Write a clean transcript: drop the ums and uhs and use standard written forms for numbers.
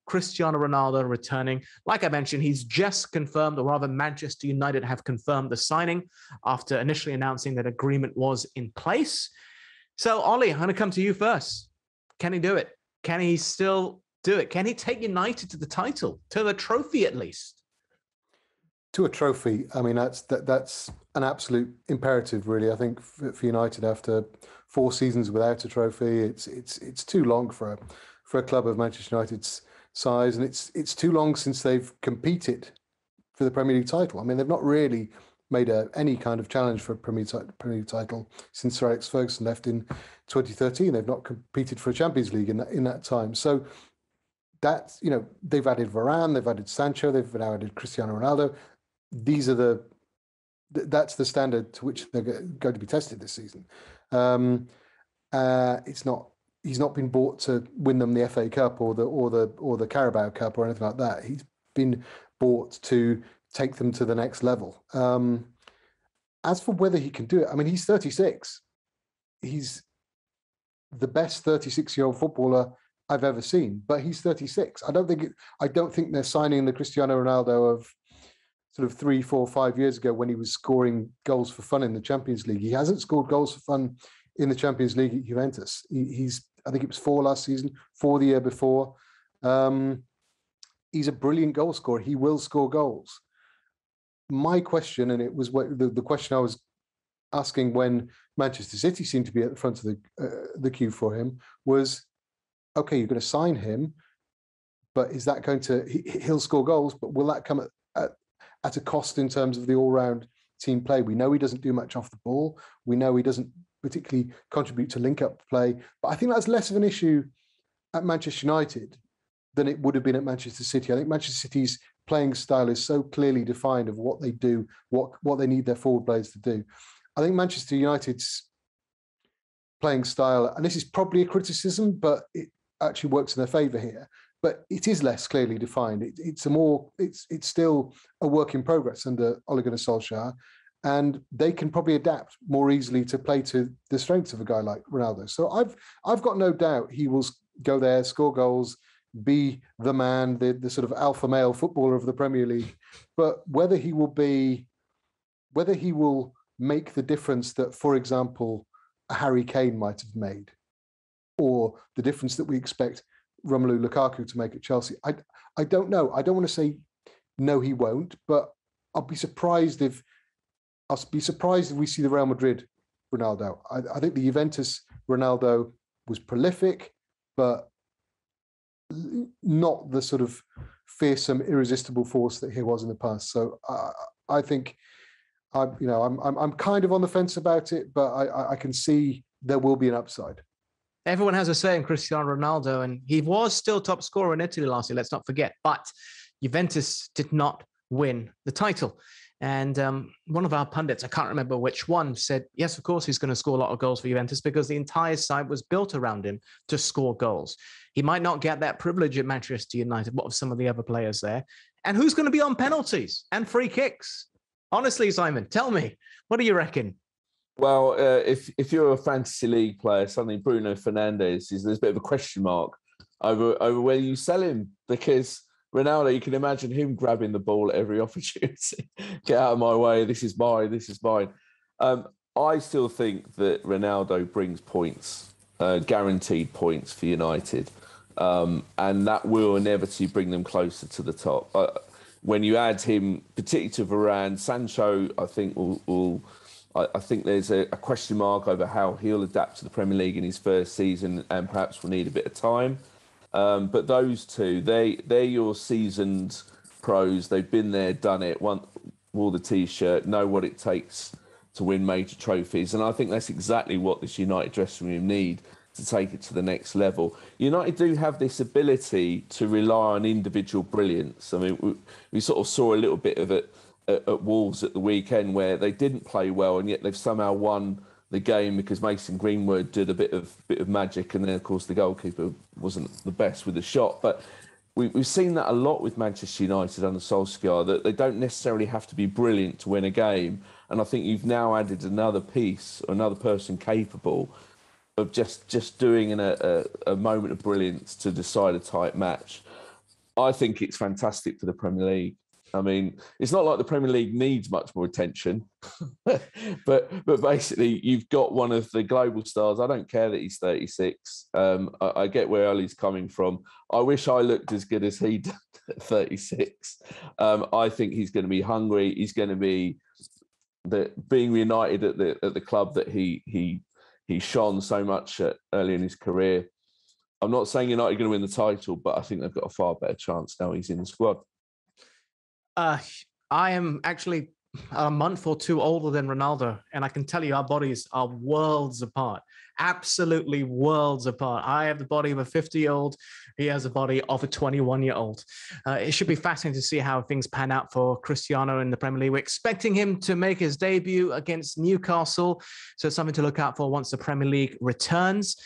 Cristiano Ronaldo returning. Like I mentioned, he's just confirmed, or rather Manchester United have confirmed the signing after initially announcing that agreement was in place. So, Ollie, I'm going to come to you first. Can he do it? Can he still do it? Can he take United to the title, to the trophy at least? To a trophy, I mean, that's an absolute imperative, really. I think for United, after 4 seasons without a trophy, it's too long for a club of Manchester United's size, and it's too long since they've competed for the Premier League title. I mean, they've not really made any kind of challenge for a Premier League title since Sir Alex Ferguson left in 2013. They've not competed for a Champions League in that time. So that's, they've added Varane, they've added Sancho, they've now added Cristiano Ronaldo. That's the standard to which they're going to be tested this season. He's not been bought to win them the FA Cup or the Carabao Cup or anything like that. He's been bought to take them to the next level. As for whether he can do it, I mean, he's 36. He's the best 36-year-old footballer I've ever seen, but he's 36. I don't think they're signing the Cristiano Ronaldo of sort of 3, 4, 5 years ago when he was scoring goals for fun in the Champions League. He hasn't scored goals for fun in the Champions League at Juventus. I think it was 4 last season, 4 the year before. He's a brilliant goal scorer. He will score goals. My question, and it was the question I was asking when Manchester City seemed to be at the front of the queue for him, was, okay, you're going to sign him, but is that going to... He'll score goals, but will that come at a cost in terms of the all-round team play? We know he doesn't do much off the ball. We know he doesn't particularly contribute to link-up play. But I think that's less of an issue at Manchester United than it would have been at Manchester City. I think Manchester City's playing style is so clearly defined of what they do, what they need their forward players to do. I think Manchester United's playing style, and this is probably a criticism, but it actually works in their favour here, but it is less clearly defined. It's still a work in progress under Ole Gunnar Solskjaer, and they can probably adapt more easily to play to the strengths of a guy like Ronaldo. So I've got no doubt he will go there, score goals, be the man, the sort of alpha male footballer of the Premier League. But whether he will make the difference that, for example, a Harry Kane might have made, or the difference that we expect Romelu Lukaku to make at Chelsea, I don't know. I don't want to say no, he won't, but I'll be surprised if we see the Real Madrid Ronaldo. I think the Juventus Ronaldo was prolific, but not the sort of fearsome, irresistible force that he was in the past. So I think I'm kind of on the fence about it, but I can see there will be an upside. Everyone has a say in Cristiano Ronaldo, and he was still top scorer in Italy last year, let's not forget. But Juventus did not win the title. And one of our pundits, I can't remember which one, said, yes, of course, he's going to score a lot of goals for Juventus because the entire side was built around him to score goals. He might not get that privilege at Manchester United. What of some of the other players there? And who's going to be on penalties and free kicks? Honestly, Simon, tell me, what do you reckon? Well, if you're a fantasy league player, suddenly Bruno Fernandes there's a bit of a question mark over whether you sell him, because Ronaldo, you can imagine him grabbing the ball at every opportunity. Get out of my way. This is mine. This is mine. I still think that Ronaldo brings points, guaranteed points for United, and that will inevitably bring them closer to the top. When you add him, particularly to Varane, Sancho, I think I think there's a question mark over how he'll adapt to the Premier League in his first season, and perhaps will need a bit of time. But those two, they're your seasoned pros. They've been there, done it, wore the T-shirt, know what it takes to win major trophies. And I think that's exactly what this United dressing room need to take it to the next level. United do have this ability to rely on individual brilliance. I mean, we sort of saw a little bit of it at Wolves at the weekend, where they didn't play well, and yet they've somehow won the game because Mason Greenwood did a bit of magic, and then of course the goalkeeper wasn't the best with the shot. But we've seen that a lot with Manchester United under Solskjaer, that they don't necessarily have to be brilliant to win a game. And I think you've now added another piece, or another person capable of just doing a moment of brilliance to decide a tight match. I think it's fantastic for the Premier League. I mean, it's not like the Premier League needs much more attention, but basically you've got one of the global stars. I don't care that he's 36. I get where Ollie's coming from. I wish I looked as good as he did at 36. I think he's going to be hungry. He's going to be being reunited at the club that he shone so much at early in his career. I'm not saying United are going to win the title, but I think they've got a far better chance now he's in the squad. I am actually a month or two older than Ronaldo, and I can tell you our bodies are worlds apart, absolutely worlds apart. I have the body of a 50-year-old. He has the body of a 21-year-old. It should be fascinating to see how things pan out for Cristiano in the Premier League. We're expecting him to make his debut against Newcastle, so something to look out for once the Premier League returns.